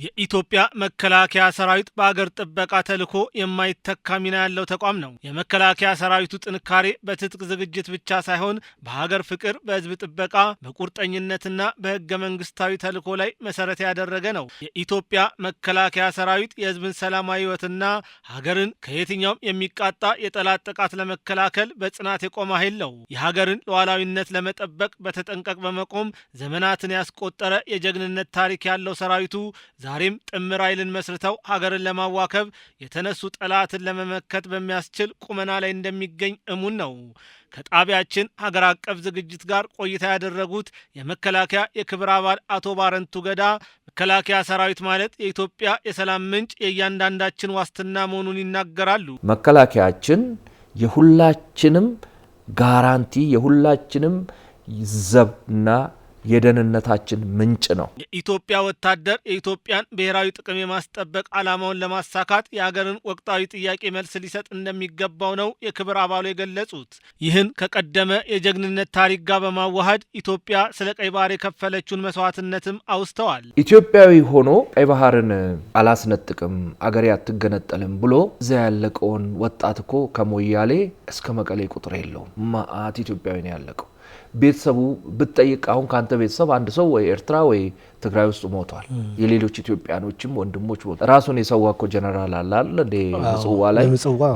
የኢትዮጵያ መከላከያ ሰራዊት በአገር ጥበቃ ተልዕኮ የማይተካ ሚና ያለው ተቋም ነው። የመከላከያ ሰራዊቱ ጥንካሬ በትጥቅ ዝግጅት ብቻ ሳይሆን በሀገር ፍቅር፣ በህዝብ ጥበቃ፣ በቁርጠኝነትና በህገ መንግስታዊ ተልዕኮ ላይ መሰረት ያደረገ ነው። የኢትዮጵያ መከላከያ ሰራዊት የህዝብን ሰላማዊ ህይወትና ሀገርን ከየትኛውም የሚቃጣ የጠላት ጥቃት ለመከላከል በጽናት የቆመ ኃይል ነው። የሀገርን ሉዓላዊነት ለመጠበቅ በተጠንቀቅ በመቆም ዘመናትን ያስቆጠረ የጀግንነት ታሪክ ያለው ሰራዊቱ ዛሬም ጥምር ኃይልን መስርተው ሀገርን ለማዋከብ የተነሱ ጠላትን ለመመከት በሚያስችል ቁመና ላይ እንደሚገኝ እሙን ነው። ከጣቢያችን ሀገር አቀፍ ዝግጅት ጋር ቆይታ ያደረጉት የመከላከያ የክብር አባል አቶ ባረንቱ ገዳ መከላከያ ሰራዊት ማለት የኢትዮጵያ የሰላም ምንጭ፣ የእያንዳንዳችን ዋስትና መሆኑን ይናገራሉ። መከላከያችን የሁላችንም ጋራንቲ፣ የሁላችንም ዘብና የደህንነታችን ምንጭ ነው። የኢትዮጵያ ወታደር የኢትዮጵያን ብሔራዊ ጥቅም የማስጠበቅ ዓላማውን ለማሳካት የሀገርን ወቅታዊ ጥያቄ መልስ ሊሰጥ እንደሚገባው ነው የክብር አባሉ የገለጹት። ይህን ከቀደመ የጀግንነት ታሪክ ጋር በማዋሃድ ኢትዮጵያ ስለ ቀይ ባህር የከፈለችውን መስዋዕትነትም አውስተዋል። ኢትዮጵያዊ ሆኖ ቀይ ባህርን አላስነጥቅም፣ አገሬ አትገነጠልም ብሎ እዚያ ያለቀውን ወጣት እኮ ከሞያሌ እስከ መቀሌ ቁጥር የለውም። ማአት ኢትዮጵያዊ ነው ያለቀው። ቤተሰቡ ብትጠይቅ አሁን ካንተ ቤተሰብ አንድ ሰው ወይ ኤርትራ ወይ ትግራይ ውስጥ ሞቷል። የሌሎች ኢትዮጵያኖችም ወንድሞች ሞቷል። ራሱን የሰዋ እኮ ጀነራል አላል እንደ ምጽዋ ላይ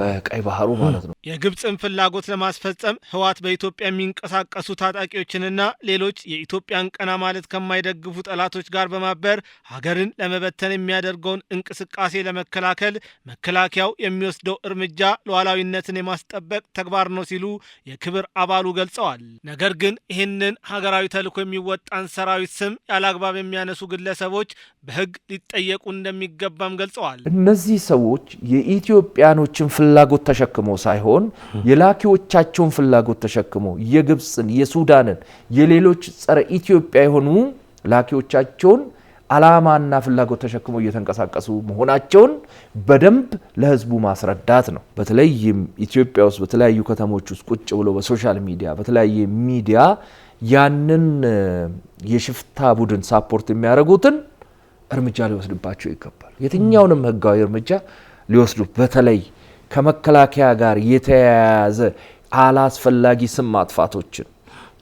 በቀይ ባህሩ ማለት ነው። የግብፅን ፍላጎት ለማስፈጸም ህዋት በኢትዮጵያ የሚንቀሳቀሱ ታጣቂዎችንና ሌሎች የኢትዮጵያን ቀና ማለት ከማይደግፉ ጠላቶች ጋር በማበር ሀገርን ለመበተን የሚያደርገውን እንቅስቃሴ ለመከላከል መከላከያው የሚወስደው እርምጃ ሉዓላዊነትን የማስጠበቅ ተግባር ነው ሲሉ የክብር አባሉ ገልጸዋል። ነገር ግን ይህንን ሀገራዊ ተልዕኮ የሚወጣን ሰራዊት ስም ያለአግባብ የሚያነሱ ግለሰቦች በህግ ሊጠየቁ እንደሚገባም ገልጸዋል። እነዚህ ሰዎች የኢትዮጵያኖችን ፍላጎት ተሸክመው ሳይሆን የላኪዎቻቸውን ፍላጎት ተሸክመው የግብፅን፣ የሱዳንን፣ የሌሎች ጸረ ኢትዮጵያ የሆኑ ላኪዎቻቸውን ዓላማና ፍላጎት ተሸክመው እየተንቀሳቀሱ መሆናቸውን በደንብ ለህዝቡ ማስረዳት ነው። በተለይም ኢትዮጵያ ውስጥ በተለያዩ ከተሞች ውስጥ ቁጭ ብሎ በሶሻል ሚዲያ በተለያየ ሚዲያ ያንን የሽፍታ ቡድን ሳፖርት የሚያደርጉትን እርምጃ ሊወስድባቸው ይገባል። የትኛውንም ህጋዊ እርምጃ ሊወስዱ፣ በተለይ ከመከላከያ ጋር የተያያዘ አላስፈላጊ ስም ማጥፋቶችን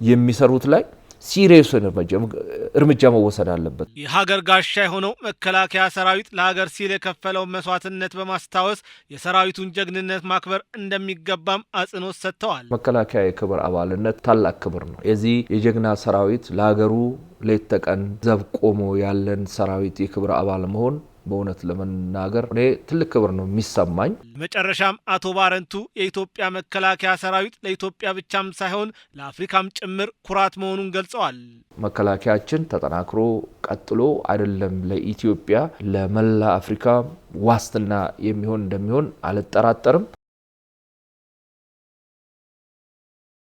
የሚሰሩት ላይ ሲሪየስ እርምጃ መወሰድ አለበት። የሀገር ጋሻ የሆነው መከላከያ ሰራዊት ለሀገር ሲል የከፈለውን መስዋዕትነት በማስታወስ የሰራዊቱን ጀግንነት ማክበር እንደሚገባም አጽንኦት ሰጥተዋል። መከላከያ የክብር አባልነት ታላቅ ክብር ነው። የዚህ የጀግና ሰራዊት ለሀገሩ ሌት ተቀን ዘብ ቆሞ ያለን ሰራዊት የክብር አባል መሆን በእውነት ለመናገር እኔ ትልቅ ክብር ነው የሚሰማኝ። መጨረሻም አቶ ባረንቱ የኢትዮጵያ መከላከያ ሰራዊት ለኢትዮጵያ ብቻም ሳይሆን ለአፍሪካም ጭምር ኩራት መሆኑን ገልጸዋል። መከላከያችን ተጠናክሮ ቀጥሎ አይደለም ለኢትዮጵያ ለመላ አፍሪካ ዋስትና የሚሆን እንደሚሆን አልጠራጠርም።